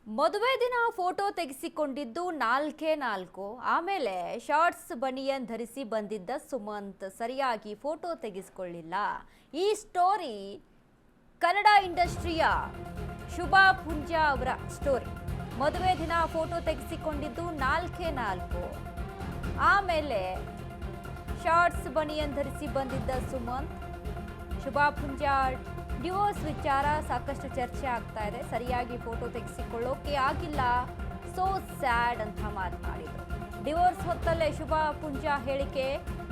ಮದುವೆ ದಿನ ಫೋಟೋ ತೆಗೆಸಿಕೊಂಡಿದ್ದು ನಾಲ್ಕೇ ನಾಲ್ಕು. ಆಮೇಲೆ ಶಾರ್ಟ್ಸ್ ಬನಿಯನ್ ಧರಿಸಿ ಬಂದಿದ್ದ ಸುಮಂತ್ ಸರಿಯಾಗಿ ಫೋಟೋ ತೆಗೆಸಿಕೊಳ್ಳಿಲ್ಲ. ಈ ಸ್ಟೋರಿ ಕನ್ನಡ ಇಂಡಸ್ಟ್ರಿಯ ಶುಭಾ ಪುಂಜಾ ಅವರ ಸ್ಟೋರಿ. ಮದುವೆ ದಿನ ಫೋಟೋ ತೆಗೆಸಿಕೊಂಡಿದ್ದು ನಾಲ್ಕೇ ನಾಲ್ಕು. ಆಮೇಲೆ ಶಾರ್ಟ್ಸ್ ಬನಿಯನ್ ಧರಿಸಿ ಬಂದಿದ್ದ ಸುಮಂತ್. ಶುಭಾ ಪುಂಜಾ ಡಿವೋರ್ಸ್ ವಿಚಾರ ಸಾಕಷ್ಟು ಚರ್ಚೆ ಆಗ್ತಾ ಇದೆ. ಸರಿಯಾಗಿ ಫೋಟೋ ತೆಗೆಸಿಕೊಳ್ಳೋಕೆ ಆಗಿಲ್ಲ, ಸೋ ಸ್ಯಾಡ್ ಅಂತ ಮಾತನಾಡಿದ್ರು. ಡಿವೋರ್ಸ್ ಹೊತ್ತಲ್ಲೇ ಶುಭಾ ಪುಂಜಾ ಹೇಳಿಕೆ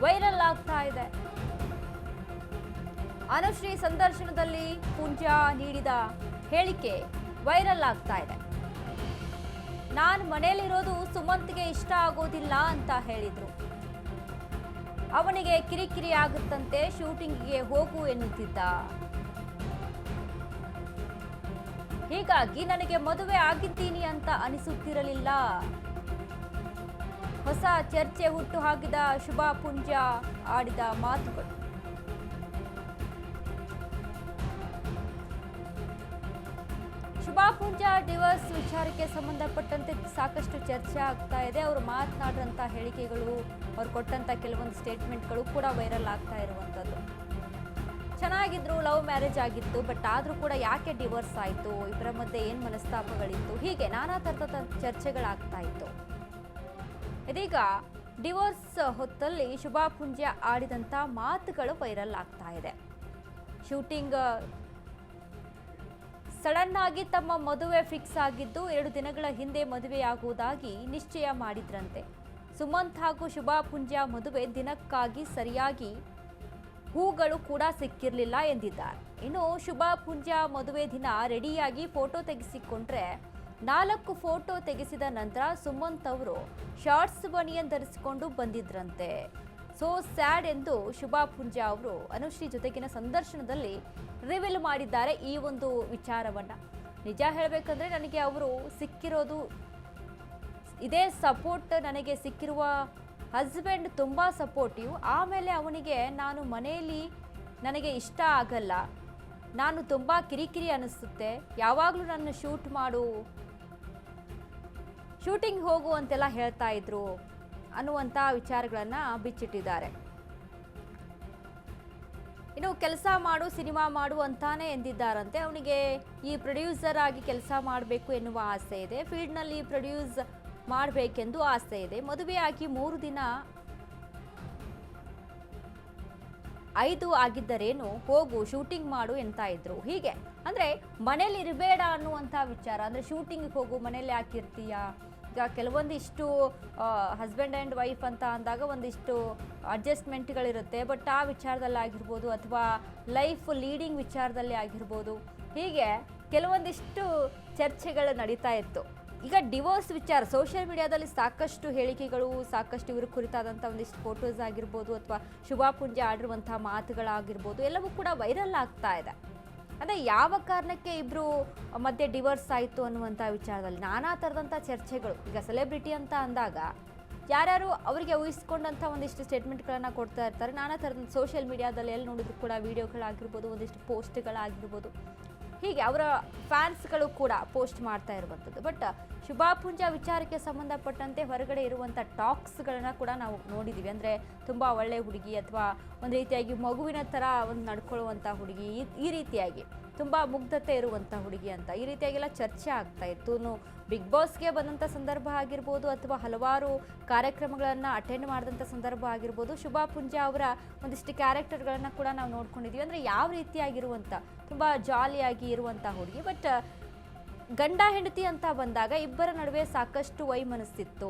ವೈರಲ್ ಆಗ್ತಾ ಇದೆ. ಅನುಶ್ರೀ ಸಂದರ್ಶನದಲ್ಲಿ ಪುಂಜಾ ನೀಡಿದ ಹೇಳಿಕೆ ವೈರಲ್ ಆಗ್ತಾ ಇದೆ. ನಾನು ಮನೆಯಲ್ಲಿರೋದು ಸುಮಂತ್ಗೆ ಇಷ್ಟ ಆಗೋದಿಲ್ಲ ಅಂತ ಹೇಳಿದ್ರು. ಅವನಿಗೆ ಕಿರಿಕಿರಿ ಆಗುತ್ತಂತೆ, ಶೂಟಿಂಗ್ಗೆ ಹೋಗು ಎನ್ನುತ್ತಿದ್ದ. ಹೀಗಾಗಿ ನನಗೆ ಮದುವೆ ಆಗಿದ್ದೀನಿ ಅಂತ ಅನಿಸುತ್ತಿರಲಿಲ್ಲ. ಹೊಸ ಚರ್ಚೆ ಹುಟ್ಟು ಹಾಕಿದ ಶುಭಾ ಪುಂಜಾ ಆಡಿದ ಮಾತುಗಳು. ಶುಭಾ ಪುಂಜಾ ಡಿವೋರ್ಸ್ ವಿಚಾರಕ್ಕೆ ಸಂಬಂಧಪಟ್ಟಂತೆ ಸಾಕಷ್ಟು ಚರ್ಚೆ ಆಗ್ತಾ ಇದೆ. ಅವರು ಮಾತನಾಡಿದಂಥ ಹೇಳಿಕೆಗಳು, ಅವ್ರು ಕೊಟ್ಟಂತ ಕೆಲವೊಂದು ಸ್ಟೇಟ್ಮೆಂಟ್ಗಳು ಕೂಡ ವೈರಲ್ ಆಗ್ತಾ ಇರುವಂಥದ್ದು. ಚೆನ್ನಾಗಿದ್ರು, ಲವ್ ಮ್ಯಾರೇಜ್ ಆಗಿತ್ತು, ಬಟ್ ಆದರೂ ಕೂಡ ಯಾಕೆ ಡಿವೋರ್ಸ್ ಆಯಿತು, ಇವರ ಮಧ್ಯೆ ಏನು ಮನಸ್ತಾಪಗಳಿತ್ತು, ಹೀಗೆ ನಾನಾ ಥರದ ಚರ್ಚೆಗಳಾಗ್ತಾ ಇತ್ತು. ಇದೀಗ ಡಿವೋರ್ಸ್ ಹೊತ್ತಲ್ಲಿ ಶುಭಾ ಪುಂಜಾ ಆಡಿದಂಥ ಮಾತುಗಳು ವೈರಲ್ ಆಗ್ತಾ ಇದೆ. ಶೂಟಿಂಗ್ ಸಡನ್ ಆಗಿ ತಮ್ಮ ಮದುವೆ ಫಿಕ್ಸ್ ಆಗಿದ್ದು 2 ದಿನಗಳ ಹಿಂದೆ ಮದುವೆಯಾಗುವುದಾಗಿ ನಿಶ್ಚಯ ಮಾಡಿದ್ರಂತೆ. ಸುಮಂತ್ ಹಾಗೂ ಶುಭಾ ಪುಂಜಾ ಮದುವೆ ದಿನಕ್ಕಾಗಿ ಸರಿಯಾಗಿ ಹೂಗಳು ಕೂಡ ಸಿಕ್ಕಿರಲಿಲ್ಲ ಎಂದಿದ್ದಾರೆ. ಇನ್ನು ಶುಭಾ ಪುಂಜಾ ಮದುವೆ ದಿನ ರೆಡಿಯಾಗಿ ಫೋಟೋ ತೆಗೆಸಿಕೊಂಡ್ರೆ 4 ಫೋಟೋ ತೆಗೆಸಿದ ನಂತರ ಸುಮಂತ್ ಅವರು ಶಾರ್ಟ್ಸ್ ಬನಿಯನ್ ಧರಿಸಿಕೊಂಡು ಬಂದಿದ್ರಂತೆ. ಸೋ ಸ್ಯಾಡ್ ಎಂದು ಶುಭಾ ಪುಂಜಾ ಅವರು ಅನುಶ್ರೀ ಜೊತೆಗಿನ ಸಂದರ್ಶನದಲ್ಲಿ ರಿವೀಲ್ ಮಾಡಿದ್ದಾರೆ ಈ ಒಂದು ವಿಚಾರವನ್ನ. ನಿಜ ಹೇಳಬೇಕಂದ್ರೆ ನನಗೆ ಅವರು ಸಿಕ್ಕಿರೋದು, ಇದೇ ಸಪೋರ್ಟ್ ನನಗೆ ಸಿಕ್ಕಿರುವ ಹಸ್ಬೆಂಡ್ ತುಂಬ ಸಪೋರ್ಟಿವ್. ಆಮೇಲೆ ಅವನಿಗೆ ನಾನು ಮನೆಯಲ್ಲಿ ನನಗೆ ಇಷ್ಟ ಆಗಲ್ಲ, ನಾನು ತುಂಬ ಕಿರಿಕಿರಿ ಅನಿಸುತ್ತೆ, ಯಾವಾಗಲೂ ನನ್ನ ಶೂಟಿಂಗ್ ಹೋಗು ಅಂತೆಲ್ಲ ಹೇಳ್ತಾ ಇದ್ರು ಅನ್ನುವಂಥ ವಿಚಾರಗಳನ್ನು ಬಿಚ್ಚಿಟ್ಟಿದ್ದಾರೆ. ಇನ್ನು ಕೆಲಸ ಮಾಡು, ಸಿನಿಮಾ ಮಾಡು ಅಂತಾನೆ ಎಂದಿದ್ದಾರಂತೆ. ಅವನಿಗೆ ಈ ಪ್ರೊಡ್ಯೂಸರ್ ಆಗಿ ಕೆಲಸ ಮಾಡಬೇಕು ಎನ್ನುವ ಆಸೆ ಇದೆ, ಫೀಲ್ಡ್ನಲ್ಲಿ ಪ್ರೊಡ್ಯೂಸ್ ಮಾಡಬೇಕೆಂದು ಆಸೆ ಇದೆ. ಮದುವೆಯಾಗಿ 3 ದಿನ 5 ಆಗಿದ್ದರೇನು, ಹೋಗು ಶೂಟಿಂಗ್ ಮಾಡು ಎಂತ ಇದ್ರು. ಹೀಗೆ ಅಂದರೆ ಮನೇಲಿ ಇರಬೇಡ ಅನ್ನುವಂಥ ವಿಚಾರ. ಅಂದರೆ ಶೂಟಿಂಗ್ ಹೋಗು, ಮನೇಲಿ ಹಾಕಿರ್ತೀಯ. ಈಗ ಕೆಲವೊಂದಿಷ್ಟು ಹಸ್ಬೆಂಡ್ ಆ್ಯಂಡ್ ವೈಫ್ ಅಂತ ಅಂದಾಗ ಒಂದಿಷ್ಟು ಅಡ್ಜಸ್ಟ್ಮೆಂಟ್ಗಳಿರುತ್ತೆ. ಬಟ್ ಆ ವಿಚಾರದಲ್ಲಿ ಆಗಿರ್ಬೋದು, ಅಥವಾ ಲೈಫ್ ಲೀಡಿಂಗ್ ವಿಚಾರದಲ್ಲಿ ಆಗಿರ್ಬೋದು, ಹೀಗೆ ಕೆಲವೊಂದಿಷ್ಟು ಚರ್ಚೆಗಳು ನಡೀತಾ ಇತ್ತು. ಈಗ ಡಿವೋರ್ಸ್ ವಿಚಾರ ಸೋಷಿಯಲ್ ಮೀಡಿಯಾದಲ್ಲಿ ಸಾಕಷ್ಟು ಹೇಳಿಕೆಗಳು, ಸಾಕಷ್ಟು ಇವ್ರ ಕುರಿತಾದಂಥ ಒಂದಿಷ್ಟು ಫೋಟೋಸ್ ಆಗಿರ್ಬೋದು, ಅಥವಾ ಶುಭಾ ಪುಂಜಾ ಆಡಿರುವಂಥ ಮಾತುಗಳಾಗಿರ್ಬೋದು, ಎಲ್ಲವೂ ಕೂಡ ವೈರಲ್ ಆಗ್ತಾ ಇದೆ. ಅಂದರೆ ಯಾವ ಕಾರಣಕ್ಕೆ ಇಬ್ಬರು ಮಧ್ಯೆ ಡಿವೋರ್ಸ್ ಆಯಿತು ಅನ್ನುವಂಥ ವಿಚಾರದಲ್ಲಿ ನಾನಾ ಥರದಂಥ ಚರ್ಚೆಗಳು. ಈಗ ಸೆಲೆಬ್ರಿಟಿ ಅಂತ ಅಂದಾಗ ಯಾರ್ಯಾರು ಅವರಿಗೆ ಊಹಿಸ್ಕೊಂಡಂಥ ಒಂದಿಷ್ಟು ಸ್ಟೇಟ್ಮೆಂಟ್ಗಳನ್ನು ಕೊಡ್ತಾ ಇರ್ತಾರೆ. ನಾನಾ ಥರದ ಸೋಷಿಯಲ್ ಮೀಡಿಯಾದಲ್ಲಿ ಎಲ್ಲಿ ನೋಡಿದ್ರು ಕೂಡ ವಿಡಿಯೋಗಳಾಗಿರ್ಬೋದು, ಒಂದಿಷ್ಟು ಪೋಸ್ಟ್ಗಳಾಗಿರ್ಬೋದು, ಹೀಗೆ ಅವರ ಫ್ಯಾನ್ಸ್ಗಳು ಕೂಡ ಪೋಸ್ಟ್ ಮಾಡ್ತಾ ಇರುವಂಥದ್ದು. ಬಟ್ ಶುಭಾ ಪುಂಜಾ ವಿಚಾರಕ್ಕೆ ಸಂಬಂಧಪಟ್ಟಂತೆ ಹೊರಗಡೆ ಇರುವಂಥ ಟಾಕ್ಸ್ಗಳನ್ನ ಕೂಡ ನಾವು ನೋಡಿದ್ದೀವಿ. ಅಂದರೆ ತುಂಬ ಒಳ್ಳೆಯ ಹುಡುಗಿ, ಅಥವಾ ಒಂದು ರೀತಿಯಾಗಿ ಮಗುವಿನ ಥರ ಒಂದು ನಡ್ಕೊಳ್ಳುವಂಥ ಹುಡುಗಿ, ಈ ರೀತಿಯಾಗಿ ತುಂಬ ಮುಗ್ಧತೆ ಇರುವಂಥ ಹುಡುಗಿ ಅಂತ ಈ ರೀತಿಯಾಗೆಲ್ಲ ಚರ್ಚೆ ಆಗ್ತಾ ಇತ್ತು. ಬಿಗ್ ಬಾಸ್ಗೆ ಬಂದಂಥ ಸಂದರ್ಭ ಆಗಿರ್ಬೋದು, ಅಥವಾ ಹಲವಾರು ಕಾರ್ಯಕ್ರಮಗಳನ್ನು ಅಟೆಂಡ್ ಮಾಡಿದಂಥ ಸಂದರ್ಭ ಆಗಿರ್ಬೋದು, ಶುಭಾ ಪುಂಜಾ ಅವರ ಒಂದಿಷ್ಟು ಕ್ಯಾರೆಕ್ಟರ್ಗಳನ್ನು ಕೂಡ ನಾವು ನೋಡ್ಕೊಂಡಿದ್ದೀವಿ. ಅಂದರೆ ಯಾವ ರೀತಿಯಾಗಿರುವಂಥ ತುಂಬ ಜಾಲಿಯಾಗಿ ಇರುವಂಥ ಹುಡುಗಿ. ಬಟ್ ಗಂಡ ಹೆಂಡತಿ ಅಂತ ಬಂದಾಗ ಇಬ್ಬರ ನಡುವೆ ಸಾಕಷ್ಟು ವೈಮನಸ್ಸಿತ್ತು,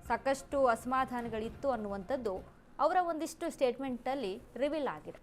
ಸಾಕಷ್ಟು ಅಸಮಾಧಾನಗಳಿತ್ತು ಅನ್ನುವಂಥದ್ದು ಅವರ ಒಂದಿಷ್ಟು ಸ್ಟೇಟ್ಮೆಂಟಲ್ಲಿ ರಿವೀಲ್ ಆಗಿದೆ.